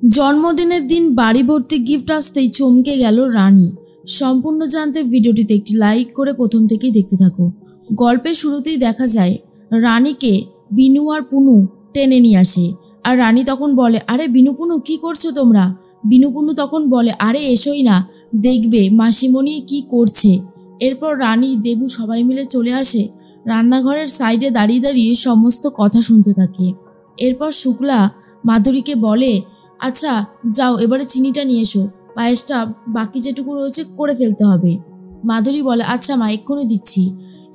জন্মদিনের দিন বাড়ি ভর্তি গিফট আসতেই চমকে গেল রানী। সম্পূর্ণ জানতে ভিডিওটিতে একটি লাইক করে প্রথম থেকেই দেখতে থাকো। গল্পের শুরুতেই দেখা যায় রানীকে বিনু আর পুনু টেনে নিয়ে আসে। আর রানী তখন বলে, আরে বিনু পুনু কি করছো তোমরা? বিনু পুনু তখন বলে, আরে এসোই না, দেখবে মাসিমণি কি করছে। এরপর রানী দেবু সবাই মিলে চলে আসে। রান্নাঘরের সাইডে দাঁড়িয়ে দাঁড়িয়ে সমস্ত কথা শুনতে থাকে। এরপর শুক্লা মাধুরীকে বলে, আচ্ছা যাও এবারে চিনিটা নিয়ে এসো, পায়েসটা বাকি যেটুকু রয়েছে করে ফেলতে হবে। মাধুরী বলে, আচ্ছা মা এক্ষুনি দিচ্ছি।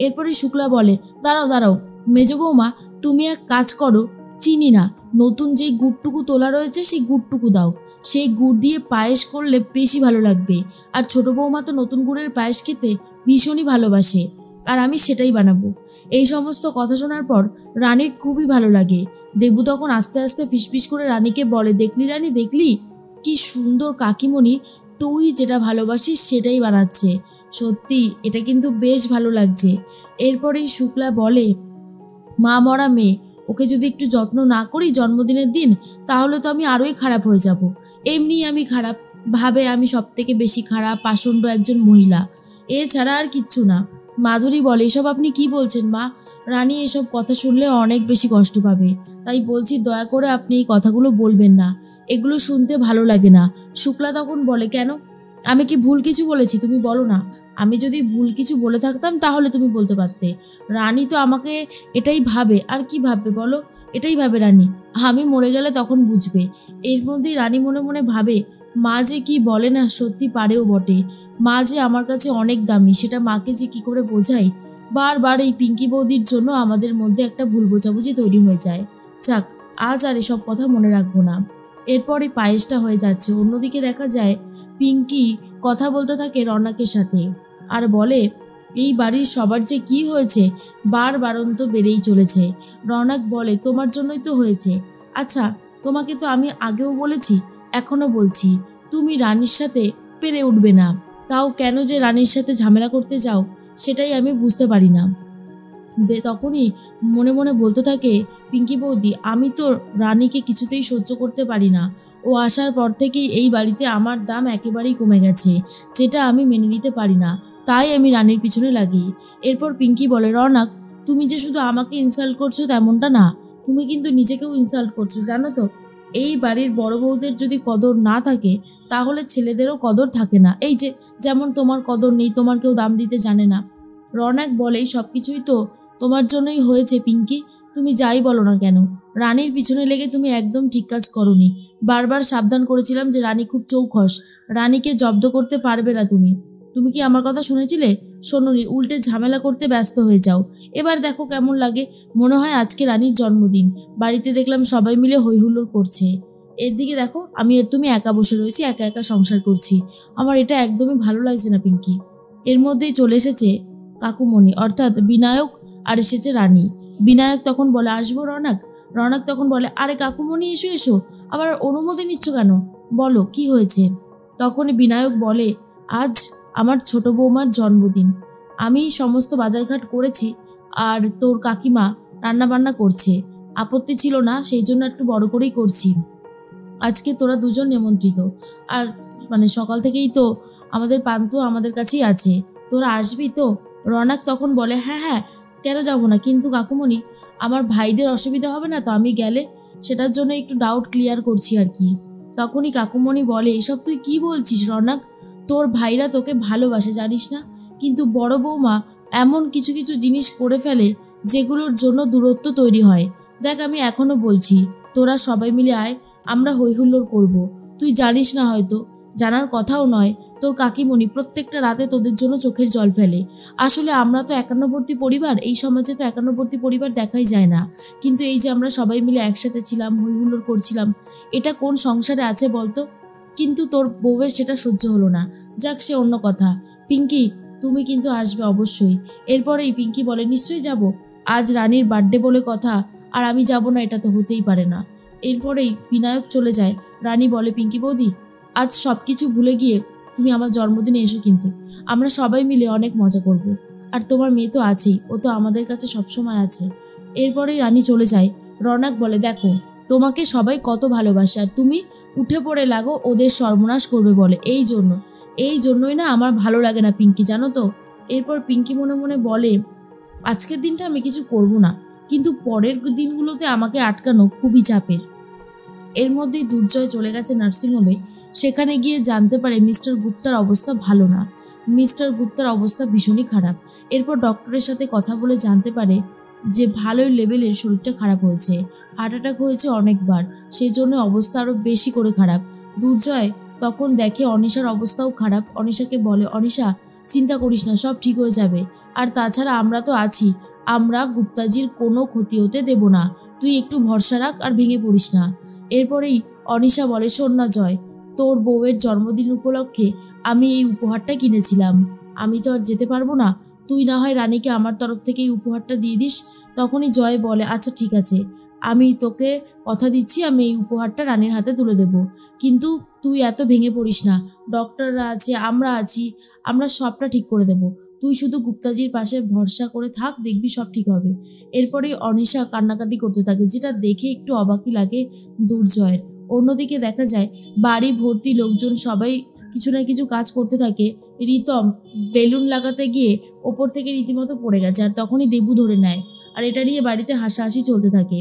এরপরে শুক্লা বলে, দাঁড়াও দাঁড়াও মেজো বৌমা, তুমি এক কাজ করো, চিনি না, নতুন যেই গুড়টুকু তোলা রয়েছে সেই গুড়টুকু দাও, সেই গুড় দিয়ে পায়েস করলে বেশি ভালো লাগবে। আর ছোট বৌমা তো নতুন গুড়ের পায়েস খেতে ভীষণই ভালোবাসে, আর আমি সেটাই বানাবো। এই সমস্ত কথা শোনার পর রানীর খুবই ভালো লাগে। দেবু তখন আস্তে আস্তে ফিসফিস করে রানীকে বলে, দেখলি রানী দেখলি কি সুন্দর কাকিমণি তুই যেটা ভালোবাসিস সেটাই বানাচ্ছে, সত্যি এটা কিন্তু বেশ ভালো লাগছে। এরপরেই শুক্লা বলে, মা মরা মেয়ে, ওকে যদি একটু যত্ন না করি জন্মদিনের দিন তাহলে তো আমি আরোই খারাপ হয়ে যাব। এমনি আমি খারাপ ভাবে আমি সব থেকে বেশি খারাপ পাষণ্ড একজন মহিলা, এছাড়া আর কিচ্ছু না। মাধুরী বলে, এসব আপনি কি বলছেন মা? রানী এসব কথা শুনলে অনেক বেশি কষ্ট পাবে, তাই বলছি দয়া করে আপনি এই কথাগুলো বলবেন না, এগুলো শুনতে ভালো লাগে না। শুক্লা তখন বলে, কেন, আমি কি ভুল কিছু বলেছি? তুমি বলো না, আমি যদি ভুল কিছু বলে থাকতাম তাহলে তুমি বলতে পারতে। রানী তো আমাকে এটাই ভাবে, আর কি ভাববে বলো, এটাই ভাবে রানী, আমি মরে গেলে তখন বুঝবে। এর মধ্যেই রানী মনে মনে ভাবে, মা যে কি বলে না সত্যি পারেও বটে, মা যে আমার কাছে অনেক দামি সেটা মাকে যে কি করে বোঝাই। বারবার এই পিঙ্কি বৌদির জন্য আমাদের মধ্যে একটা ভুল বোঝাবুঝি তৈরি হয়ে যায়। যাক, আজ আর এসব কথা মনে রাখবো না। এরপরে পায়েসটা হয়ে যাচ্ছে, অন্যদিকে দেখা যায় পিঙ্কি কথা বলতে থাকে রৌনকের সাথে আর বলে, এই বাড়ির সবার যে কি হয়েছে, বারবারন্ত বেড়েই চলেছে। রৌনক বলে, তোমার জন্যই তো হয়েছে। আচ্ছা তোমাকে তো আমি আগেও বলেছি, এখনো বলছি, তুমি রানীর সাথে পেরে উঠবে না, তাও কেন যে রানীর সাথে ঝামেলা করতে যাও সেটাই আমি বুঝতে পারি না। তখনই মনে মনে বলতে থাকে পিঙ্কি বৌদি, আমি তো রানীকে কিছুতেই সহ্য করতে পারি না, ও আসার পর থেকেই এই বাড়িতে আমার দাম একেবারেই কমে গেছে, যেটা আমি মেনে নিতে পারি না, তাই আমি রানীর পিছনে লাগি। এরপর পিঙ্কি বলে, রৌনক তুমি যে শুধু আমাকে ইনসাল্ট করছো তেমনটা না, তুমি কিন্তু নিজেকেও ইনসাল্ট করছো জানো তো। এই বাড়ির বড় বউদের যদি কদর না থাকে তাহলে ছেলেদেরও কদর থাকে না, এই যে যেমন তোমার কদর নেই, তোমার কেউ দাম দিতে জানে না। রৌনক বলে, সব কিছুই তো তোমার জন্যই হয়েছে পিঙ্কি, তুমি যাই বলো না কেন, রানীর পিছনে লেগে তুমি একদম ঠিক কাজ করোনি। বারবার সাবধান করেছিলাম যে রানী খুব চৌখস, রানীকে জব্দ করতে পারবে না তুমি, তুমি কি আমার কথা শুনেছিলে? শোনোনি, উল্টে ঝামেলা করতে ব্যস্ত হয়ে যাও। এবার দেখো কেমন লাগে, মনে হয় আজকে রানীর জন্মদিন, বাড়িতে দেখলাম সবাই মিলে হই হুল্লোড় করছে, এর দিকে দেখো আমি আর তুমি একা বসে রয়েছি, একা একা সংসার করছি, আমার এটা একদমই ভালো লাগছে না পিঙ্কি। এর মধ্যেই চলে এসেছে কাকুমণি অর্থাৎ বিনায়ক, আর এসেছে রানী। বিনায়ক তখন বলে, আসবো রৌনক? রৌনক তখন বলে, আরে কাকুমণি এসো এসো, আবার অনুমতি নিচ্ছ কেন, বলো কি হয়েছে? তখনই বিনায়ক বলে, আজ আমার ছোট বৌমার জন্মদিন, আমি সমস্ত বাজারঘাট করেছি, আর তোর কাকিমা রান্না বান্না করছে, আপত্তি ছিল না, সেই জন্য একটু বড় করেই করছি। আজকে তোরা দুজন নিমন্ত্রিত, আর সকাল থেকেই তো আমাদের পান্তুয়া আমাদের কাছেই আছে, তোরা আসবি তো? রৌনক তখন বলে, হ্যাঁ হ্যাঁ কেন যাবো না, কিন্তু কাকুমণি আমার ভাইদের অসুবিধা হবে না তো আমি গেলে? সেটার জন্য একটু ডাউট ক্লিয়ার করছি আর কি। তখনই কাকুমণি বলে, এসব তুই কি বলছিস রৌনক, তোর ভাইরা তোকে ভালোবাসে জানিস না, কিন্তু বড় বৌমা এমন কিছু কিছু জিনিস করে ফেলে যেগুলোর জন্য দূরত্ব তৈরি হয়। দেখ আমি এখনো বলছি, তোরা সবাই মিলে আয়, আমরা হই হুল্লোড় করবো। তুই জানিস না হয়তো, জানার কথাও নয়, তোর কাকিমণি প্রত্যেকটা রাতে তোদের জন্য চোখের জল ফেলে। আসলে আমরা তো একান্নবর্তী পরিবার, এই সমাজে তো একান্নবর্তী পরিবার দেখাই যায় না, কিন্তু এই যে আমরা সবাই মিলে একসাথে ছিলাম, হই হুল্লোড় করছিলাম, এটা কোন সংসারে আছে বলতো? কিন্তু তোর বউয়ের সেটা সহ্য হলো না, যাক সে অন্য কথা। পিঙ্কি তুমি কিন্তু আসবে অবশ্যই। এরপরেই পিঙ্কি বলে, নিশ্চয়ই যাব, আজ রানীর বার্থডে বলে কথা, আর আমি যাব না এটা তো হতেই পারে না। এরপরেই বিনায়ক চলে যায়। রানী বলে, পিঙ্কি বৌদি আজ সব কিছু ভুলে গিয়ে তুমি আমার জন্মদিনে এসো, কিন্তু আমরা সবাই মিলে অনেক মজা করব, আর তোমার মেয়ে তো আছেই, ও তো আমাদের কাছে সবসময় আছে। এরপরেই রানী চলে যায়। রৌনক বলে, দেখো তোমাকে সবাই কত ভালোবাসে আর তুমি উঠে পড়ে লাগো ওদের সর্বনাশ করবে বলে। এই জন্যই না আমার ভালো লাগে না পিঙ্কি, জানো তো। এরপর পিঙ্কি মনে মনে বলে, আজকের দিনটা আমি কিছু করব না, কিন্তু পরের দিনগুলোতে আমাকে আটকানো খুবই চাপের। এর মধ্যেই দুর্জয় চলে গেছে নার্সিংহোমে। সেখানে গিয়ে জানতে পারে মিস্টার গুপ্তার অবস্থা ভালো না, মিস্টার গুপ্তার অবস্থা ভীষণই খারাপ। এরপর ডক্টরের সাথে কথা বলে জানতে পারে যে ভালোই লেভেলের শরীরটা খারাপ হয়েছে, হার্ট অ্যাটাক হয়েছে অনেকবার, সেই জন্য অবস্থা আরও বেশি করে খারাপ। দুর্জয় তখন দেখে অনিশার অবস্থাও খারাপ। অনিশাকে বলে, অনিশা চিন্তা করিস না, সব ঠিক হয়ে যাবে, আর তাছাড়া আমরা তো আছি, আমরা গুপ্তাজির কোনো ক্ষতি হতে দেব না, তুই একটু ভরসা রাখ আর ভেঙে পড়িস না। এরপরেই অনিশা বলে, শোন না জয়, তোর বউয়ের জন্মদিন উপলক্ষে আমি এই উপহারটা কিনেছিলাম, আমি তো আর যেতে পারবো না, তুই না হয় রানীকে আমার তরফ থেকে এই উপহারটা দিয়ে দিস। তখনই জয় বলে, আচ্ছা ঠিক আছে, আমি তোকে কথা দিচ্ছি আমি এই উপহারটা রানীর হাতে তুলে দেব, কিন্তু তুই এত ভেঙে পড়িস না, ডক্টররা আছে, আমরা আছি, আমরা সবটা ঠিক করে দেব, তুই শুধু গুপ্তাজির পাশে ভরসা করে থাক, দেখবি সব ঠিক হবে। এরপরেই অনিশা কান্নাকাটি করতে থাকে, যেটা দেখে একটু অবাকই লাগে দুর্জয়ের। অন্যদিকে দেখা যায় বাড়ি ভর্তি লোকজন সবাই কিছু না কিছু কাজ করতে থাকে। রিতম বেলুন লাগাতে গিয়ে ওপর থেকে রীতিমতো পড়ে গেছে, আর তখনই দেবু ধরে নেয়, আর এটা নিয়ে বাড়িতে হাসাহাসি চলতে থাকে।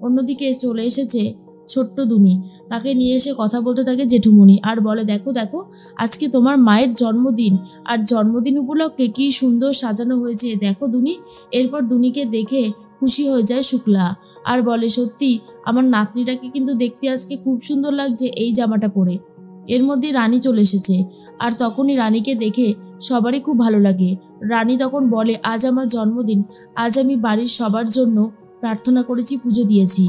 অন্যদিকে চলে এসেছে ছোট্ট দুনি, তাকে নিয়ে এসে কথা বলতে থাকে জেঠুমণি, আর বলে, দেখো দেখো আজকে তোমার মায়ের জন্মদিন, আর জন্মদিন উপলক্ষে কি সুন্দর সাজানো হয়েছে দেখো দুনি। এরপর দুনিকে দেখে খুশি হয়ে যায় শুক্লা, আর বলে, সত্যি আমার নাতনিটাকে কিন্তু দেখতে আজকে খুব সুন্দর লাগছে এই জামাটা পরে। এর মধ্যে রানী চলে এসেছে, আর তখনই রানীকে দেখে সবারই খুব ভালো লাগে। রানী তখন বলে, আজ আমার জন্মদিন, আজ আমি বাড়ির সবার জন্য প্রার্থনা করেছি, পুজো দিয়েছি,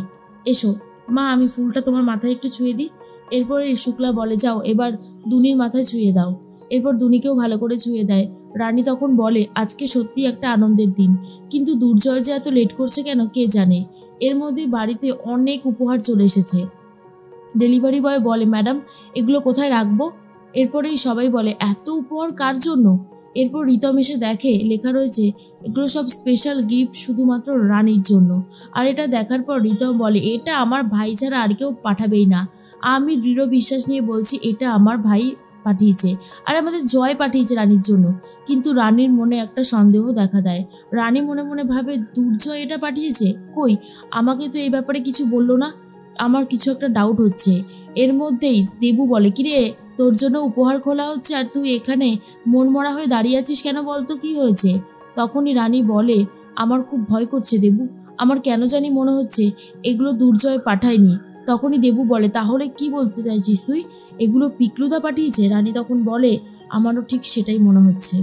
এসো মা আমি ফুলটা তোমার মাথায় একটু ছুঁয়ে দিই। এরপরে শুক্লা বলে, যাও এবার দুনির মাথায় ছুঁয়ে দাও। এরপর দুনিকেও ভালো করে ছুঁয়ে দেয়। রানী তখন বলে, আজকে সত্যি একটা আনন্দের দিন, কিন্তু দুর্জয় যে এত লেট করছে কেন কে জানে। এর মধ্যে বাড়িতে অনেক উপহার চলে এসেছে। ডেলিভারি বয় বলে, ম্যাডাম এগুলো কোথায় রাখবো? এরপরেই সবাই বলে, এত উপহার কার জন্য? এরপর রিতম এসে দেখে লেখা রয়েছে, এগুলো সব স্পেশাল গিফট শুধুমাত্র রানীর জন্য। আর এটা দেখার পর রিতম বলে, এটা আমার ভাই ছাড়া আর কেউ পাঠাবেই না, আমি দৃঢ় বিশ্বাস নিয়ে বলছি এটা আমার ভাই পাঠিয়েছে, আর আমাদের জয় পাঠিয়েছে রানীর জন্য। কিন্তু রানীর মনে একটা সন্দেহ দেখা দেয়। রানী মনে মনে ভাবে, দুর্জয় এটা পাঠিয়েছে, কই আমাকে তো এই ব্যাপারে কিছু বললো না, আমার কিছু একটা ডাউট হচ্ছে। এর মধ্যেই দেবু বলে, কিরে তোর জন্য উপহার খোলা হচ্ছে আর তুই এখানে মনমরা হয়ে দাঁড়িয়ে আছিস কেন, বলতো কি হয়েছে? তখনই রানী বলে, আমার খুব ভয় করছে দেবু, আমার কেন জানি মনে হচ্ছে এগুলো দুর্জয় পাঠায়নি। তখনই দেবু বলে, তাহলে কি বলতে চাইছিস তুই, এগুলো পিকলুদা পাঠিয়েছে? রানী তখন বলে, আমারও ঠিক সেটাই মনে হচ্ছে।